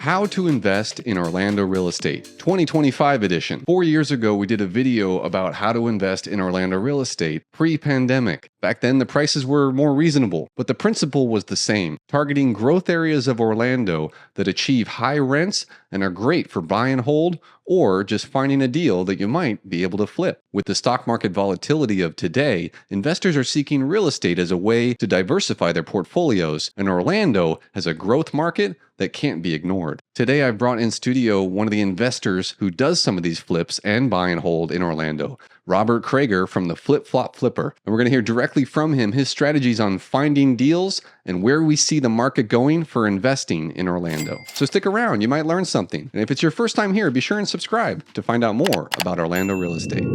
How to Invest in Orlando Real Estate, 2025 edition. 4 years ago, we did a video about how to invest in Orlando real estate pre-pandemic. Back then, the prices were more reasonable, but the principle was the same, targeting growth areas of Orlando that achieve high rents and are great for buy and hold, or just finding a deal that you might be able to flip. With the stock market volatility of today, investors are seeking real estate as a way to diversify their portfolios, and Orlando has a growth market that can't be ignored. Today, I've brought in studio one of the investors who does some of these flips and buy and hold in Orlando, Robert Crager from the Flip Flop Flipper. And we're going to hear directly from him his strategies on finding deals and where we see the market going for investing in Orlando. So stick around, you might learn something. And if it's your first time here, be sure and subscribe to find out more about Orlando real estate.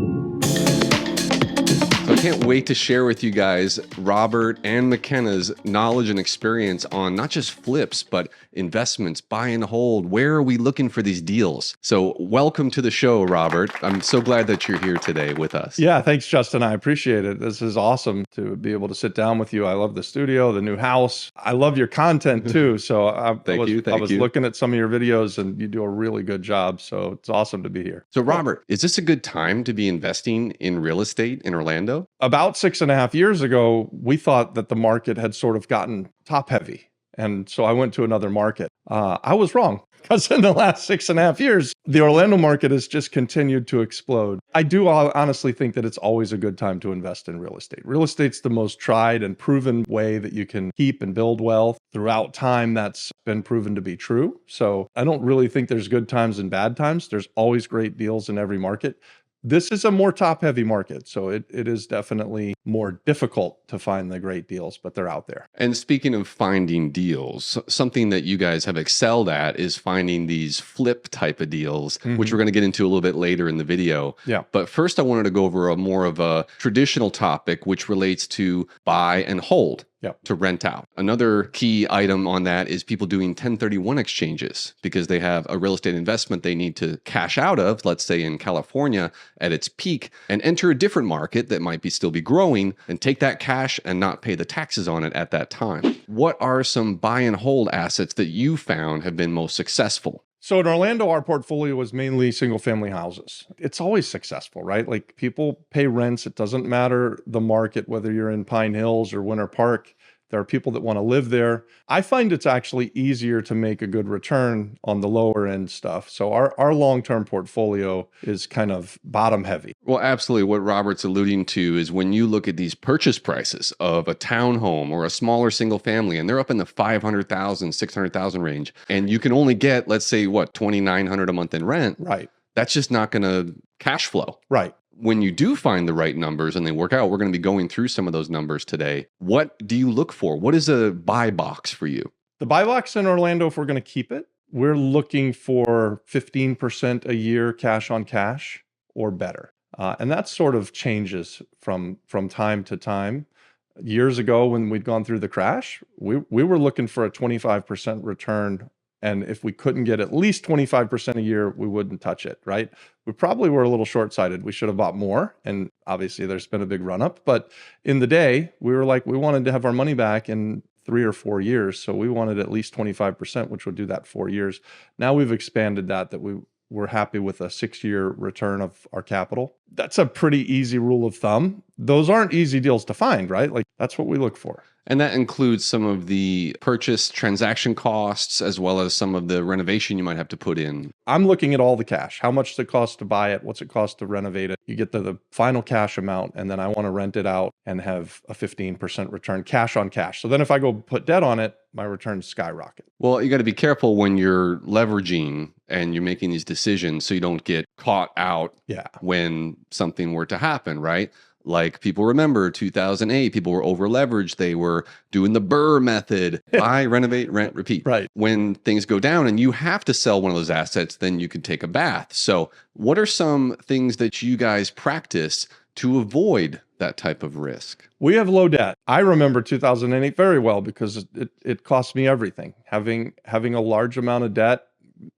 So I can't wait to share with you guys Robert and McKenna's knowledge and experience on not just flips, but investments, buy and hold. Where are we looking for these deals? So welcome to the show, Robert. I'm so glad that you're here today with us. Yeah, thanks, Justin. I appreciate it. This is awesome to be able to sit down with you. I love the studio, the new house. I love your content too. So I was looking at some of your videos and you do a really good job. So it's awesome to be here. So Robert, is this a good time to be investing in real estate in Orlando? About 6.5 years ago, we thought that the market had sort of gotten top heavy. And so I went to another market. I was wrong because in the last 6.5 years, the Orlando market has just continued to explode. I do honestly think that it's always a good time to invest in real estate. Real estate's the most tried and proven way that you can keep and build wealth. Throughout time, that's been proven to be true. So I don't really think there's good times and bad times. There's always great deals in every market. This is a more top-heavy market, so it is definitely more difficult to find the great deals, but they're out there. And speaking of finding deals, something that you guys have excelled at is finding these flip type of deals, which we're going to get into a little bit later in the video. Yeah. But first, I wanted to go over more of a traditional topic, which relates to buy and hold. Yep. To rent out. Another key item on that is people doing 1031 exchanges because they have a real estate investment they need to cash out of, let's say in California at its peak, and enter a different market that might still be growing and take that cash and not pay the taxes on it at that time. What are some buy and hold assets that you found have been most successful? So in Orlando, our portfolio was mainly single family houses. It's always successful, right? Like people pay rents. It doesn't matter the market, whether you're in Pine Hills or Winter Park. There are people that want to live there. I find it's actually easier to make a good return on the lower end stuff. So our long-term portfolio is kind of bottom heavy. Well, absolutely. What Robert's alluding to is when you look at these purchase prices of a townhome or a smaller single family, and they're up in the 500,000, 600,000 range, and you can only get, let's say, what, $2,900 a month in rent. Right. That's just not going to cash flow. Right. When you do find the right numbers and they work out, we're going to be going through some of those numbers today. What do you look for? What is a buy box for you? The buy box in Orlando, if we're going to keep it, we're looking for 15% a year cash on cash or better. And that sort of changes from time to time. Years ago, when we'd gone through the crash, we were looking for a 25% return. And if we couldn't get at least 25% a year, we wouldn't touch it, right? We probably were a little short-sighted. We should have bought more. And obviously there's been a big run up. But in the day, we were like, we wanted to have our money back in 3 or 4 years. So we wanted at least 25%, which would do that 4 years. Now we've expanded that we're happy with a 6-year return of our capital. That's a pretty easy rule of thumb. Those aren't easy deals to find, right? Like that's what we look for. And that includes some of the purchase transaction costs as well as some of the renovation you might have to put in. I'm looking at all the cash. How much does it cost to buy it? What's it cost to renovate it? You get the final cash amount, and then I want to rent it out and have a 15% return cash on cash. So then if I go put debt on it, my returns skyrocket. Well, you got to be careful when you're leveraging and you're making these decisions so you don't get caught out when something were to happen, right? Like people remember 2008, people were over leveraged. They were doing the Burr method, buy, renovate, rent, repeat. Right. When things go down and you have to sell one of those assets, then you could take a bath. So what are some things that you guys practice to avoid that type of risk? We have low debt. I remember 2008 very well because it cost me everything. Having a large amount of debt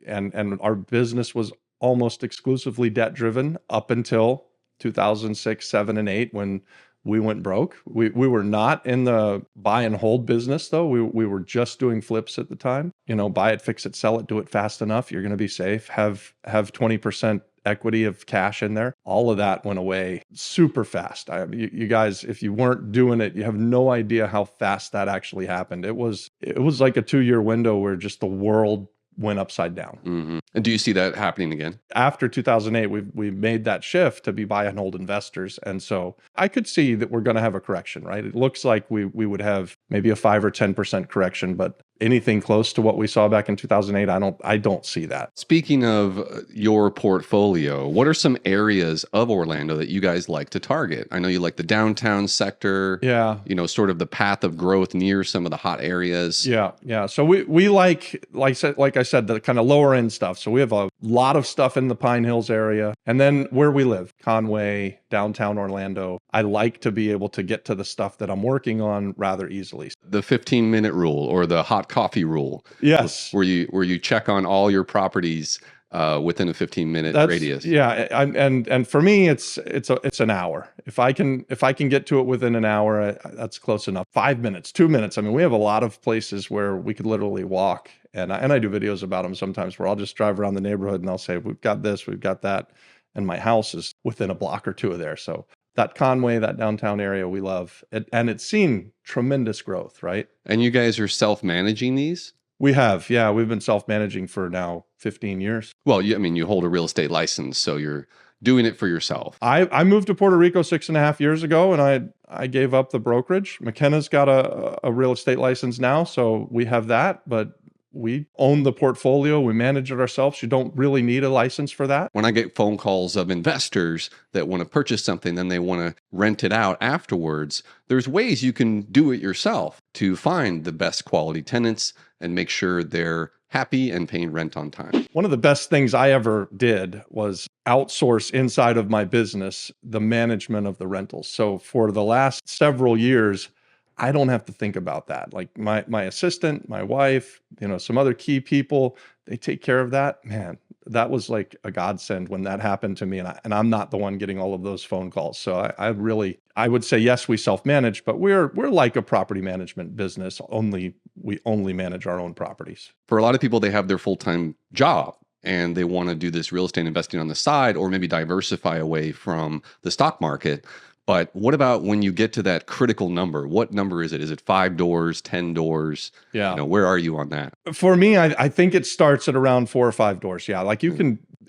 and our business was almost exclusively debt driven up until 2006, 7, and 8 when we went broke. We were not in the buy and hold business though. We were just doing flips at the time. You know, buy it, fix it, sell it, do it fast enough. You're going to be safe. Have 20% equity of cash in there. All of that went away super fast. You guys, if you weren't doing it, you have no idea how fast that actually happened. It was like a 2-year window where just the world went upside down. Mm-hmm. And do you see that happening again? After 2008, we made that shift to be buy and hold investors. And so I could see that we're going to have a correction, right? It looks like we would have maybe a 5 or 10% correction, but anything close to what we saw back in 2008, I don't see that. Speaking of your portfolio, what are some areas of Orlando that you guys like to target? I know you like the downtown sector. Yeah. You know, sort of the path of growth near some of the hot areas. Yeah. So we like I said, the kind of lower end stuff. So we have a lot of stuff in the Pine Hills area. And then where we live, Conway, downtown Orlando, I like to be able to get to the stuff that I'm working on rather easily. The 15-minute rule or the hot coffee rule. Yes. Where you check on all your properties within a 15-minute radius. Yeah, and for me, it's an hour. If I can get to it within an hour, that's close enough. 5 minutes, 2 minutes. I mean, we have a lot of places where we could literally walk, and I do videos about them sometimes where I'll just drive around the neighborhood and I'll say, we've got this, we've got that, and my house is within a block or two of there. So that Conway, that downtown area, we love it, and it's seen tremendous growth, right? And you guys are self-managing these? We have, yeah. We've been self-managing for now 15 years. Well, you hold a real estate license, so you're doing it for yourself. I moved to Puerto Rico 6.5 years ago, and I gave up the brokerage. McKenna's got a real estate license now, so we have that, but we own the portfolio. We manage it ourselves. You don't really need a license for that. When I get phone calls of investors that want to purchase something, then they want to rent it out afterwards, there's ways you can do it yourself to find the best quality tenants and make sure they're happy and paying rent on time. One of the best things I ever did was outsource inside of my business the management of the rentals. So for the last several years, I don't have to think about that. Like my assistant, my wife, some other key people, they take care of that. Man, that was like a godsend when that happened to me. And I'm not the one getting all of those phone calls. So I would say, yes, we self-manage, but we're like a property management business. We only manage our own properties. For a lot of people, they have their full-time job and they want to do this real estate investing on the side or maybe diversify away from the stock market. But what about when you get to that critical number? What number is it? Is it 5 doors, 10 doors? Yeah. Where are you on that? For me, I think it starts at around 4 or 5 doors. Yeah. Like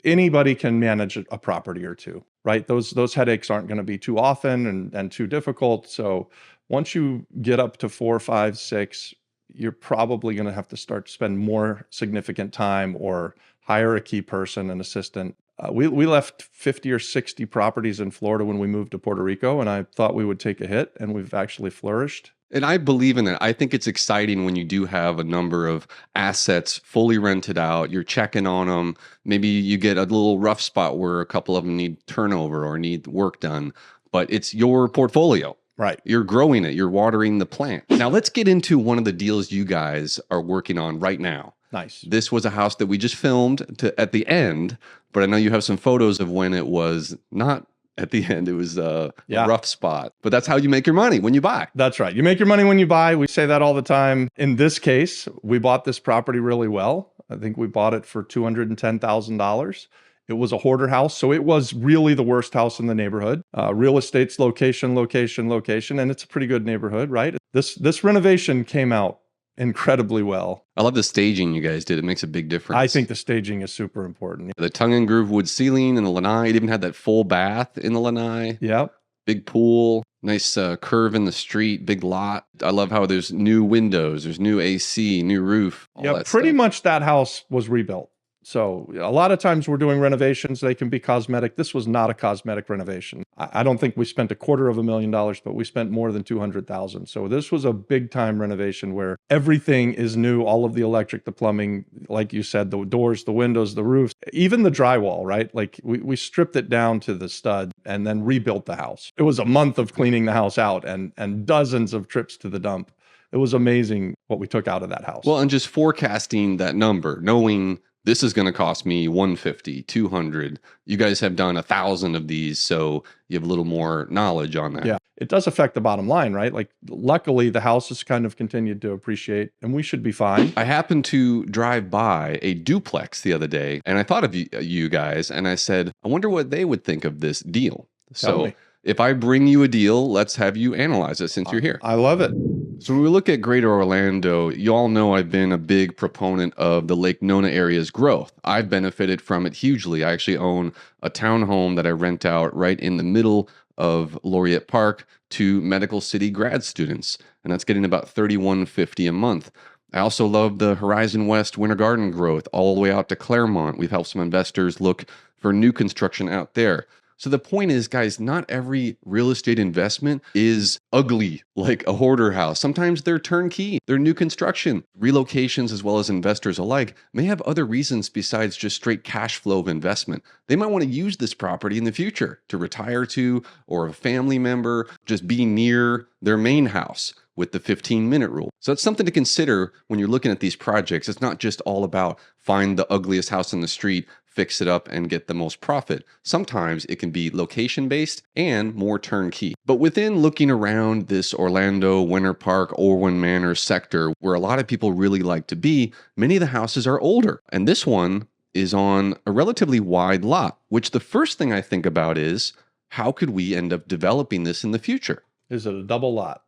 anybody can manage a property or two, right? Those headaches aren't going to be too often and too difficult. So once you get up to 4, 5, 6, you're probably going to have to start to spend more significant time or hire a key person, an assistant. We left 50 or 60 properties in Florida when we moved to Puerto Rico, and I thought we would take a hit, and we've actually flourished. And I believe in that. I think it's exciting when you do have a number of assets fully rented out, you're checking on them. Maybe you get a little rough spot where a couple of them need turnover or need work done, but it's your portfolio. Right. You're growing it. You're watering the plant. Now let's get into one of the deals you guys are working on right now. Nice. This was a house that we just filmed at the end, but I know you have some photos of when it was not at the end. It was a rough spot, but that's how you make your money when you buy. That's right. You make your money when you buy. We say that all the time. In this case, we bought this property really well. I think we bought it for $210,000. It was a hoarder house. So it was really the worst house in the neighborhood. Real estate's location, and it's a pretty good neighborhood, right? This renovation came out incredibly well. I love the staging you guys did. It makes a big difference. I think the staging is super important. The tongue and groove wood ceiling and the lanai. It even had that full bath in the lanai. Yep. Big pool, nice curve in the street, big lot. I love how there's new windows, there's new AC, new roof. Yeah, pretty much that house was rebuilt. So a lot of times we're doing renovations, they can be cosmetic. This was not a cosmetic renovation. I don't think we spent $250,000, but we spent more than $200,000. So this was a big time renovation where everything is new, all of the electric, the plumbing, like you said, the doors, the windows, the roofs, even the drywall, right? Like we stripped it down to the stud and then rebuilt the house. It was a month of cleaning the house out and dozens of trips to the dump. It was amazing what we took out of that house. Well, and just forecasting that number, knowing this is going to cost me 150, 200. You guys have done 1,000 of these, so you have a little more knowledge on that. Yeah, it does affect the bottom line, right? Like, luckily, the house has kind of continued to appreciate, and we should be fine. I happened to drive by a duplex the other day, and I thought of you guys, and I said, I wonder what they would think of this deal. Tell me. If I bring you a deal, let's have you analyze it since you're here. I love it. So when we look at Greater Orlando, you all know I've been a big proponent of the Lake Nona area's growth. I've benefited from it hugely. I actually own a townhome that I rent out right in the middle of Laureate Park to Medical City grad students, and that's getting about $31.50 a month. I also love the Horizon West Winter Garden growth all the way out to Claremont. We've helped some investors look for new construction out there. So the point is, guys, not every real estate investment is ugly like a hoarder house. Sometimes they're turnkey, they're new construction. Relocations, as well as investors alike, may have other reasons besides just straight cash flow of investment. They might want to use this property in the future to retire to, or a family member, just be near their main house with the 15-minute rule. So it's something to consider when you're looking at these projects. It's not just all about find the ugliest house on the street, fix it up, and get the most profit. Sometimes it can be location-based and more turnkey. But within looking around this Orlando, Winter Park, Orwin Manor sector, where a lot of people really like to be, many of the houses are older. And this one is on a relatively wide lot, which the first thing I think about is, how could we end up developing this in the future? Is it a double lot?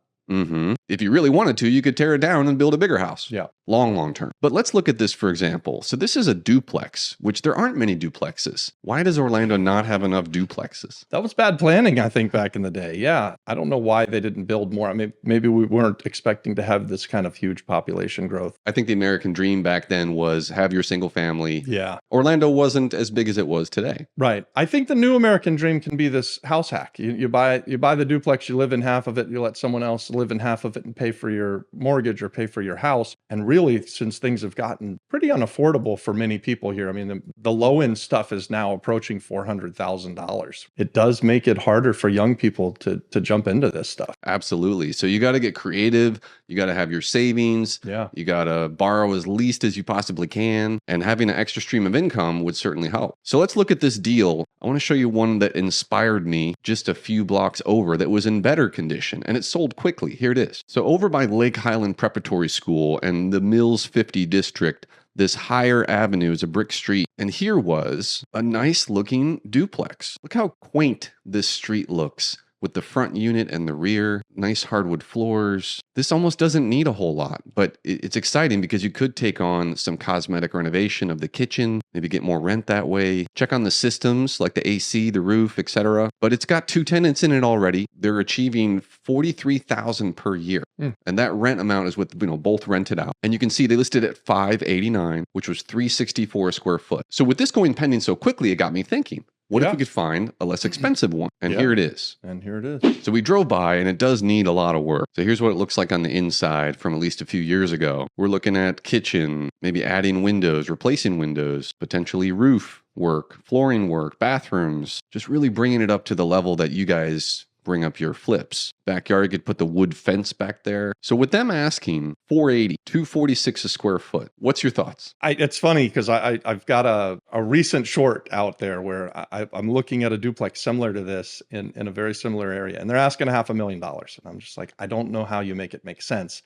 If you really wanted to, you could tear it down and build a bigger house. Yeah. Long term. But let's look at this, for example. So this is a duplex, which there aren't many duplexes. Why does Orlando not have enough duplexes? That was bad planning, I think, back in the day. Yeah. I don't know why they didn't build more. I mean, maybe we weren't expecting to have this kind of huge population growth. I think the American dream back then was have your single family. Yeah. Orlando wasn't as big as it was today. Right. I think the new American dream can be this house hack. You buy the duplex, you live in half of it, you let someone else live in half of it and pay for your mortgage or pay for your house. And really, since things have gotten pretty unaffordable for many people here, I mean, the low end stuff is now approaching $400,000. It does make it harder for young people to jump into this stuff. Absolutely. So you got to get creative. You got to have your savings. Yeah. You got to borrow as least as you possibly can. And having an extra stream of income would certainly help. So let's look at this deal. I want to show you one that inspired me just a few blocks over that was in better condition, and it sold quickly. Here it is. So over by Lake Highland Preparatory School and the Mills 50 district, this higher avenue is a brick street. And here was a nice looking duplex. Look how quaint this street looks with the front unit and the rear, nice hardwood floors. This almost doesn't need a whole lot, but it's exciting because you could take on some cosmetic renovation of the kitchen, maybe get more rent that way. Check on the systems like the AC, the roof, etc. But it's got 2 tenants in it already. They're achieving $43,000 per year. And that rent amount is with, both rented out. And you can see they listed at $589, which was $364 a square foot. So with this going pending so quickly, it got me thinking, what if we could find a less expensive one? And here it is. And here it is. So we drove by, and it does need a lot of work. So here's what it looks like on the inside from at least a few years ago. We're looking at kitchen, maybe adding windows, replacing windows, potentially roof work, flooring work, bathrooms, just really bringing it up to the level that you guys bring up your flips. Backyard, you could put the wood fence back there. So with them asking $480, $246 a square foot, what's your thoughts? It's funny because I've got a recent short out there where I'm looking at a duplex similar to this in a very similar area, and they're asking $500,000. And I'm just like, I don't know how you make it make sense.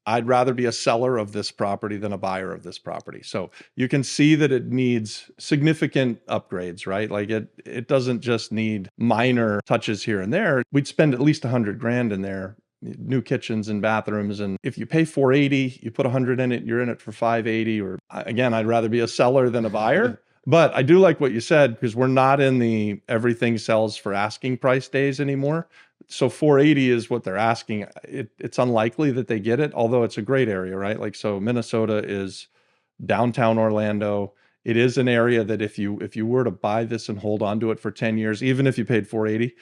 I'd rather be a seller of this property than a buyer of this property. So you can see that it needs significant upgrades, right? Like it doesn't just need minor touches here and there. We'd spend at least $100,000 in there, new kitchens and bathrooms. And if you pay $480, you put $100 in it, you're in it for $580. Or again, I'd rather be a seller than a buyer. But I do like what you said, because we're not in the everything sells for asking price days anymore. So $480 is what they're asking. It's unlikely that they get it, although it's a great area, right? Like, so Minnesota is downtown Orlando. It is an area that if you were to buy this and hold on to it for 10 years, even if you paid $480,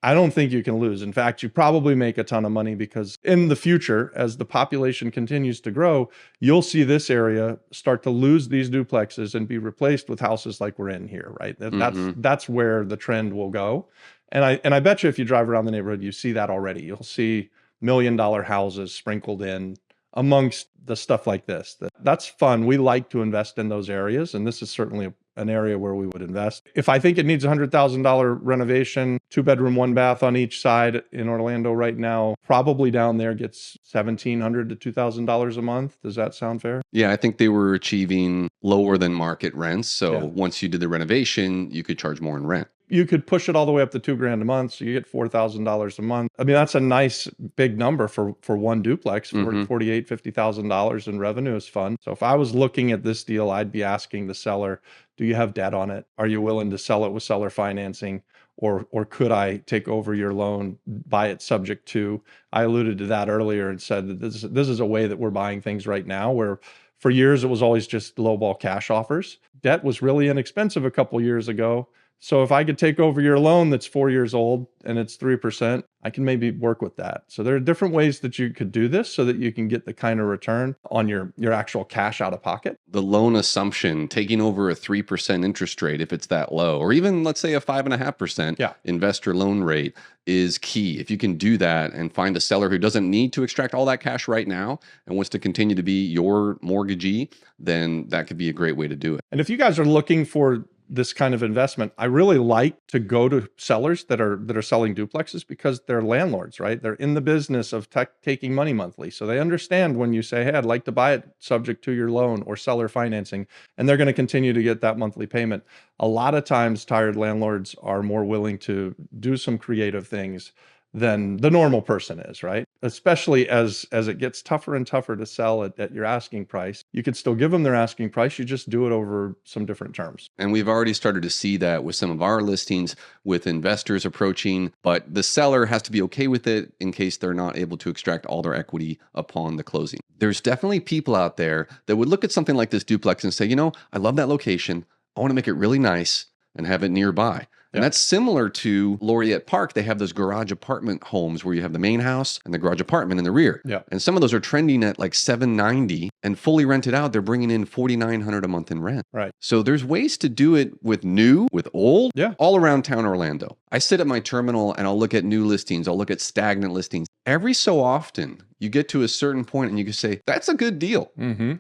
I don't think you can lose. In fact, you probably make a ton of money, because in the future, as the population continues to grow, you'll see this area start to lose these duplexes and be replaced with houses like we're in here, right? That's where the trend will go. And I bet you if you drive around the neighborhood, you see that already. You'll see $1 million houses sprinkled in amongst the stuff like this. That's fun. We like to invest in those areas, and this is certainly an area where we would invest. If I think it needs $100,000 renovation, 2-bedroom, 1-bath on each side in Orlando right now, probably down there gets $1,700 to $2,000 a month. Does that sound fair? Yeah, I think they were achieving lower than market rents. So Yeah. once you did the renovation, you could charge more in rent. You could push it all the way up to $2,000 a month, so you get $4,000 a month. I mean, that's a nice big number for one duplex. Mhm. $48,000, $50,000 in revenue is fun. So if I was looking at this deal, I'd be asking the seller, do you have debt on it? Are you willing to sell it with seller financing? Or could I take over your loan, buy it subject to? I alluded to that earlier and said that this is a way that we're buying things right now, where for years it was always just lowball cash offers. Debt was really inexpensive a couple years ago. So if I could take over your loan that's 4 years old and it's 3%, I can maybe work with that. So there are different ways that you could do this so that you can get the kind of return on your actual cash out of pocket. The loan assumption, taking over a 3% interest rate if it's that low, or even let's say a 5.5% investor loan rate, is key. If you can do that and find a seller who doesn't need to extract all that cash right now and wants to continue to be your mortgagee, then that could be a great way to do it. And if you guys are looking for this kind of investment, I really like to go to sellers that are selling duplexes because they're landlords, right? They're in the business of taking money monthly. So they understand when you say, hey, I'd like to buy it subject to your loan or seller financing, and they're going to continue to get that monthly payment. A lot of times tired landlords are more willing to do some creative things than the normal person is, right? Especially as it gets tougher and tougher to sell at your asking price. You could still give them their asking price, you just do it over some different terms. And we've already started to see that with some of our listings with investors approaching, but the seller has to be okay with it in case they're not able to extract all their equity upon the closing. There's definitely people out there that would look at something like this duplex and say, you know, I love that location. I want to make it really nice and have it nearby. And that's similar to Laureate Park. They have those garage apartment homes where you have the main house and the garage apartment in the rear. And some of those are trending at like $790 and fully rented out. They're bringing in $4,900 a month in rent. So there's ways to do it with new, with old, all around town Orlando. I sit at my terminal and I'll look at new listings. I'll look at stagnant listings. Every so often, you get to a certain point and you can say, that's a good deal.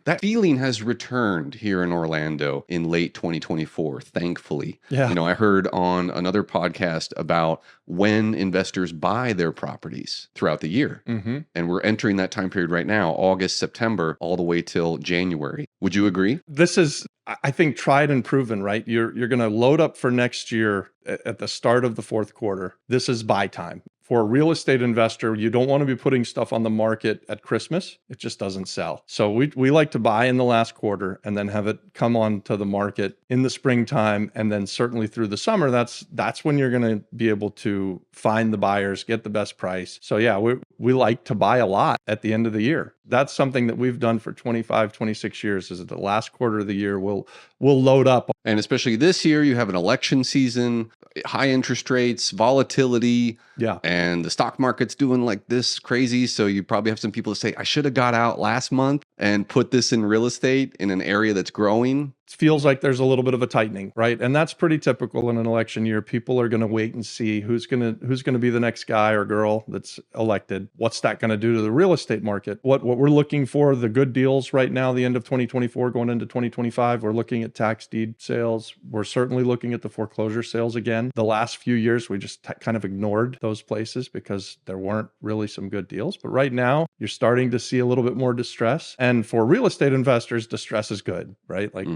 That feeling has returned here in Orlando in late 2024, thankfully. You know, I heard on another podcast about when investors buy their properties throughout the year. And we're entering that time period right now, August, September, all the way till January. Would you agree? This is, I think, tried and proven, right? You're going to load up for next year at the start of the fourth quarter. This is buy time. For a real estate investor, you don't want to be putting stuff on the market at Christmas. It just doesn't sell. So we like to buy in the last quarter and then have it come on to the market in the springtime, and then certainly through the summer. That's when you're going to be able to find the buyers, get the best price. So yeah, we like to buy a lot at the end of the year. That's something that we've done for 25, 26 years, is at the last quarter of the year, we'll load up. And especially this year, you have an election season, high interest rates, volatility. And the stock market's doing like this crazy. So you probably have some people to say, I should have got out last month and put this in real estate in an area that's growing. It feels like there's a little bit of a tightening, right? And that's pretty typical in an election year. People are going to wait and see who's going to be the next guy or girl that's elected. What's that going to do to the real estate market? What we're looking for, the good deals right now, the end of 2024 going into 2025, we're looking at tax deed sales. We're certainly looking at the foreclosure sales again. The last few years, we just kind of ignored those places because there weren't really some good deals. But right now, you're starting to see a little bit more distress. And for real estate investors, distress is good, right? Like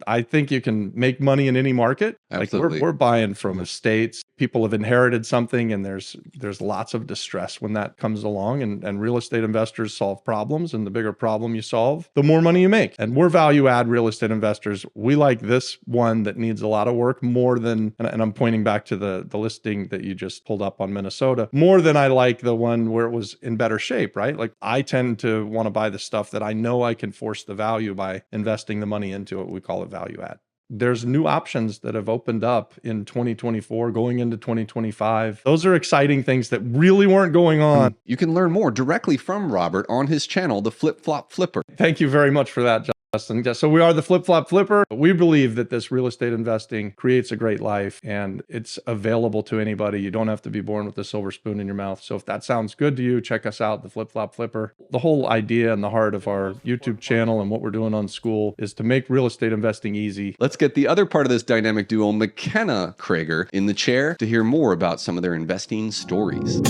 I think you can make money in any market. Absolutely. Like we're buying from estates. People have inherited something, and there's lots of distress when that comes along. And real estate investors solve problems, and the bigger problem you solve, the more money you make. And we're value add real estate investors. We like this one that needs a lot of work more than, and I'm pointing back to the listing that you just pulled up on Minnesota, more than I like the one where it was in better shape, right? Like I tend to want to buy the stuff that I know I can force the value by investing the money into it. We call it value add. There's new options that have opened up in 2024 going into 2025. Those are exciting things that really weren't going on. You can learn more directly from Robert on his channel, The Flip Flop Flipper. Thank you very much for that, John. Justin. Yeah, so we are the Flip-Flop Flipper. We believe that this real estate investing creates a great life and it's available to anybody. You don't have to be born with a silver spoon in your mouth. So if that sounds good to you, check us out, the Flip-Flop Flipper. The whole idea and the heart of our YouTube channel and what we're doing on Skool is to make real estate investing easy. Let's get the other part of this dynamic duo, McKenna Crager, in the chair to hear more about some of their investing stories.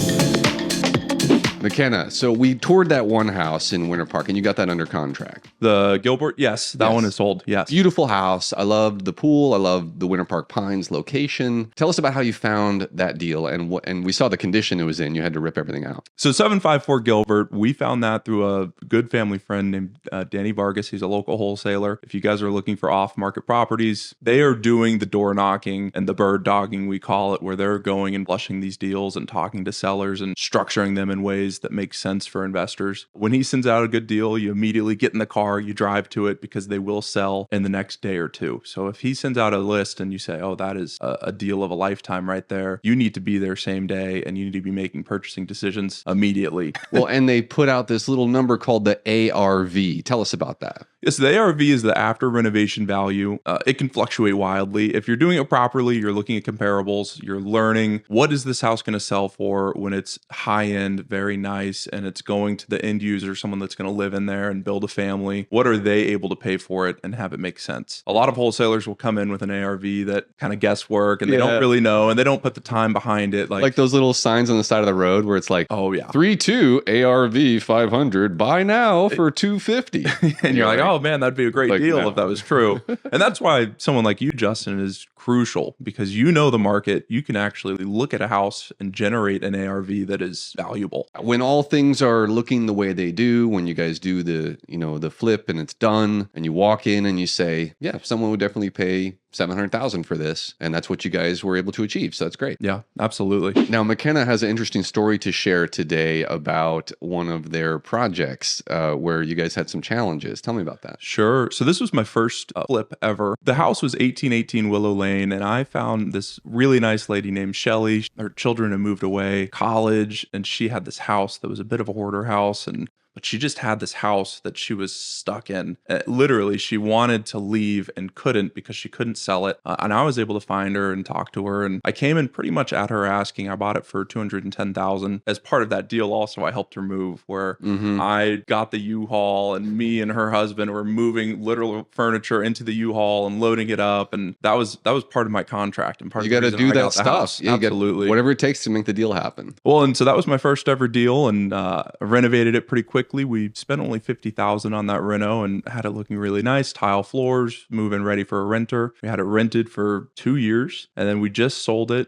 McKenna, so we toured that one house in Winter Park and you got that under contract. The Gilbert, yes, that one is sold. Yes. Beautiful house. I loved the pool. I loved the Winter Park Pines location. Tell us about how you found that deal and we saw the condition it was in. You had to rip everything out. So 754 Gilbert, we found that through a good family friend named Danny Vargas. He's a local wholesaler. If you guys are looking for off-market properties, they are doing the door knocking and the bird dogging, we call it, where they're going and blushing these deals and talking to sellers and structuring them in ways that make sense for investors. When he sends out a good deal, you immediately get in the car, you drive to it because they will sell in the next day or two. So if he sends out a list and you say, oh, that is a deal of a lifetime right there, you need to be there same day and you need to be making purchasing decisions immediately. Well, and they put out this little number called the ARV. Tell us about that. Yes, the ARV is the after renovation value. It can fluctuate wildly. If you're doing it properly, you're looking at comparables, you're learning what is this house going to sell for when it's high end, very nice, and it's going to the end user, someone that's going to live in there and build a family. What are they able to pay for it and have it make sense? A lot of wholesalers will come in with an ARV that kind of guesswork and they don't really know and they don't put the time behind it. Like those little signs on the side of the road where it's like, oh yeah, 3-2 ARV 500, buy now for 250. And you're like, oh man, that'd be a great deal if that was true. And that's why someone like you, Justin, is crucial because you know the market. You can actually look at a house and generate an ARV that is valuable. When all things are looking the way they do, when you guys do the flip and it's done and you walk in and you say, yeah, someone would definitely pay $700,000 for this. And that's what you guys were able to achieve. So that's great. Yeah, absolutely. Now, McKenna has an interesting story to share today about one of their projects where you guys had some challenges. Tell me about that. Sure. So this was my first flip ever. The house was 1818 Willow Lane, and I found this really nice lady named Shelly. Her children had moved away, college, and she had this house that was a bit of a hoarder house, but she just had this house that she was stuck in. Literally, she wanted to leave and couldn't because she couldn't sell it. And I was able to find her and talk to her. And I came in pretty much at her asking. I bought it for $210,000. As part of that deal, also, I helped her move where I got the U-Haul and me and her husband were moving literal furniture into the U-Haul and loading it up. And that was part of my contract. And part you of got to do that stuff. Yeah, absolutely. Whatever it takes to make the deal happen. Well, and so that was my first ever deal and renovated it pretty quickly. We spent only $50,000 on that reno and had it looking really nice. Tile floors, move-in ready for a renter. We had it rented for 2 years, and then we just sold it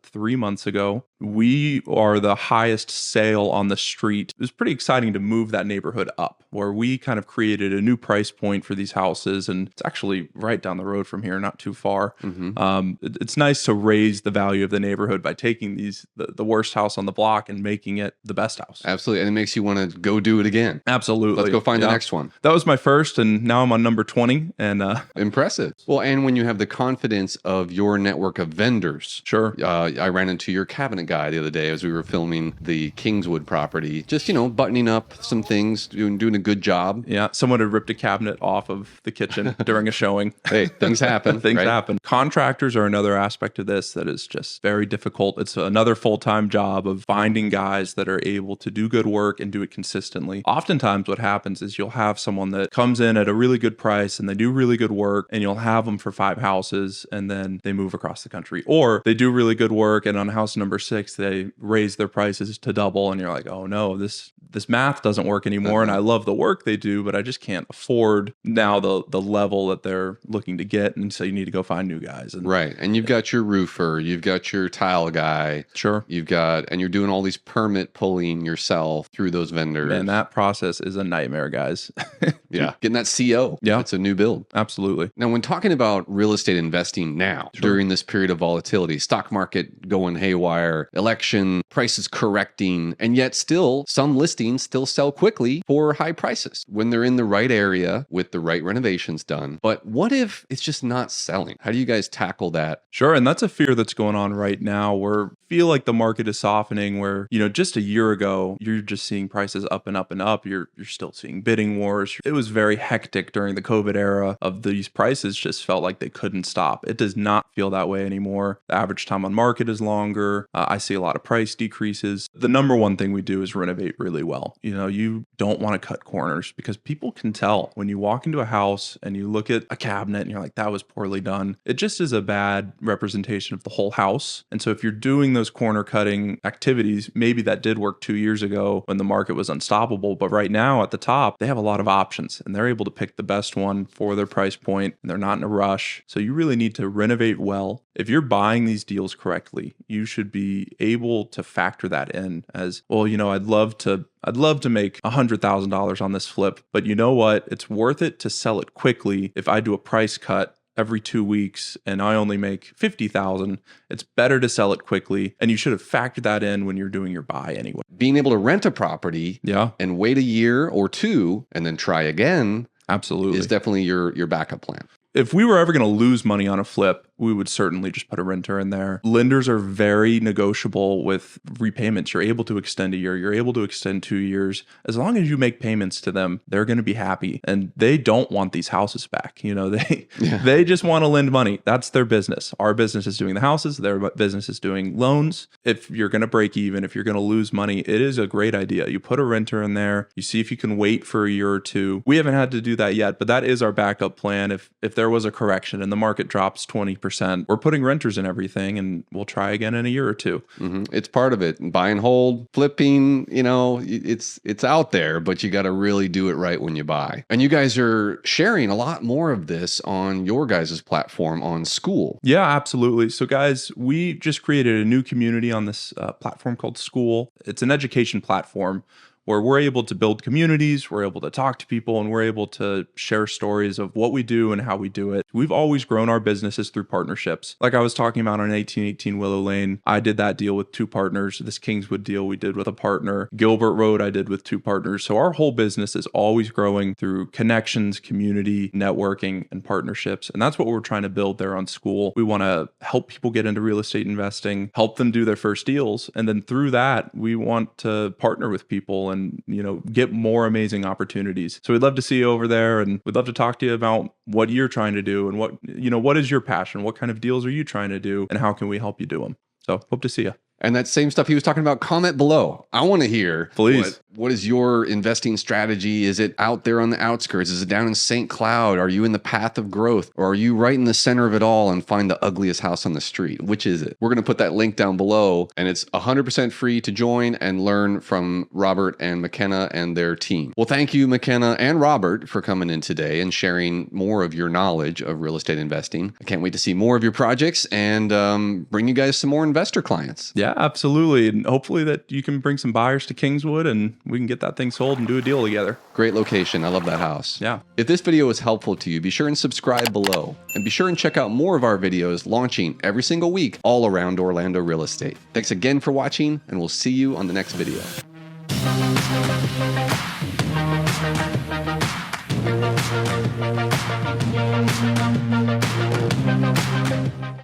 3 months ago. We are the highest sale on the street. It was pretty exciting to move that neighborhood up, where we kind of created a new price point for these houses, and it's actually right down the road from here, not too far. It's nice to raise the value of the neighborhood by taking the worst house on the block and making it the best house. Absolutely, and it makes you want to go do it again. Absolutely. Let's go find the next one. That was my first, and now I'm on number 20. And impressive. Well, and when you have the confidence of your network of vendors. Sure. I ran into your cabinet guy the other day as we were filming the Kingswood property. Just, buttoning up some things, doing a good job. Yeah. Someone had ripped a cabinet off of the kitchen during a showing. Hey, things happen. Things happen. Contractors are another aspect of this that is just very difficult. It's another full-time job of finding guys that are able to do good work and do it consistently. Oftentimes what happens is you'll have someone that comes in at a really good price and they do really good work and you'll have them for 5 houses and then they move across the country. Or they do really good work and on house number 6, they raise their prices to double and you're like, oh no, this math doesn't work anymore. And I love the work they do, but I just can't afford now the level that they're looking to get. And so you need to go find new guys. Right. And you've got your roofer, you've got your tile guy. Sure. And you're doing all these permit pulling yourself through those vendors. And that process is a nightmare, guys. Yeah. Getting that CO. Yeah. It's a new build. Absolutely. Now, when talking about real estate investing now, during this period of volatility, stock market going haywire, there, election, prices correcting, and yet still some listings still sell quickly for high prices when they're in the right area with the right renovations done. But what if it's just not selling? How do you guys tackle that? Sure. And that's a fear that's going on right now where feel like the market is softening where, just a year ago, you're just seeing prices up and up and up. You're still seeing bidding wars. It was very hectic during the COVID era of these prices just felt like they couldn't stop. It does not feel that way anymore. The average time on market is longer. I see a lot of price decreases. The number one thing we do is renovate really well. You don't want to cut corners because people can tell when you walk into a house and you look at a cabinet and you're like, that was poorly done. It just is a bad representation of the whole house. And so if you're doing those corner cutting activities, maybe that did work 2 years ago when the market was unstoppable. But right now at the top, they have a lot of options and they're able to pick the best one for their price point and they're not in a rush. So you really need to renovate well. If you're buying these deals correctly, you should be able to factor that in as, well, I'd love to make $100,000 on this flip, but you know what? It's worth it to sell it quickly. If I do a price cut every 2 weeks and I only make $50,000, it's better to sell it quickly. And you should have factored that in when you're doing your buy anyway. Being able to rent a property and wait a year or two and then try again absolutely is definitely your backup plan. If we were ever going to lose money on a flip, we would certainly just put a renter in there. Lenders are very negotiable with repayments. You're able to extend a year. You're able to extend 2 years. As long as you make payments to them, they're going to be happy. And they don't want these houses back. They just want to lend money. That's their business. Our business is doing the houses. Their business is doing loans. If you're going to break even, if you're going to lose money, it is a great idea. You put a renter in there. You see if you can wait for a year or two. We haven't had to do that yet, but that is our backup plan. If there was a correction and the market drops 20%, we're putting renters in everything and we'll try again in a year or two. Mm-hmm. It's part of it. Buy and hold, flipping, it's out there, but you got to really do it right when you buy. And you guys are sharing a lot more of this on your guys' platform on Skool. Yeah, absolutely. So guys, we just created a new community on this platform called Skool. It's an education platform where we're able to build communities, we're able to talk to people, and we're able to share stories of what we do and how we do it. We've always grown our businesses through partnerships. Like I was talking about on 1818 Willow Lane, I did that deal with 2 partners. This Kingswood deal we did with a partner. Gilbert Road I did with 2 partners. So our whole business is always growing through connections, community, networking, and partnerships. And that's what we're trying to build there on Skool. We want to help people get into real estate investing, help them do their first deals. And then through that, we want to partner with people and get more amazing opportunities. So we'd love to see you over there and we'd love to talk to you about what you're trying to do and what is your passion? What kind of deals are you trying to do and how can we help you do them? So hope to see you. And that same stuff he was talking about, comment below. I want to hear. Please. What is your investing strategy? Is it out there on the outskirts? Is it down in St. Cloud? Are you in the path of growth? Or are you right in the center of it all and find the ugliest house on the street? Which is it? We're going to put that link down below, and it's 100% free to join and learn from Robert and McKenna and their team. Well, thank you, McKenna and Robert, for coming in today and sharing more of your knowledge of real estate investing. I can't wait to see more of your projects and bring you guys some more investor clients. Yeah, absolutely. And hopefully that you can bring some buyers to Kingswood and we can get that thing sold and do a deal together. Great location. I love that house. Yeah. If this video was helpful to you, be sure and subscribe below. And be sure and check out more of our videos launching every single week all around Orlando real estate. Thanks again for watching, and we'll see you on the next video.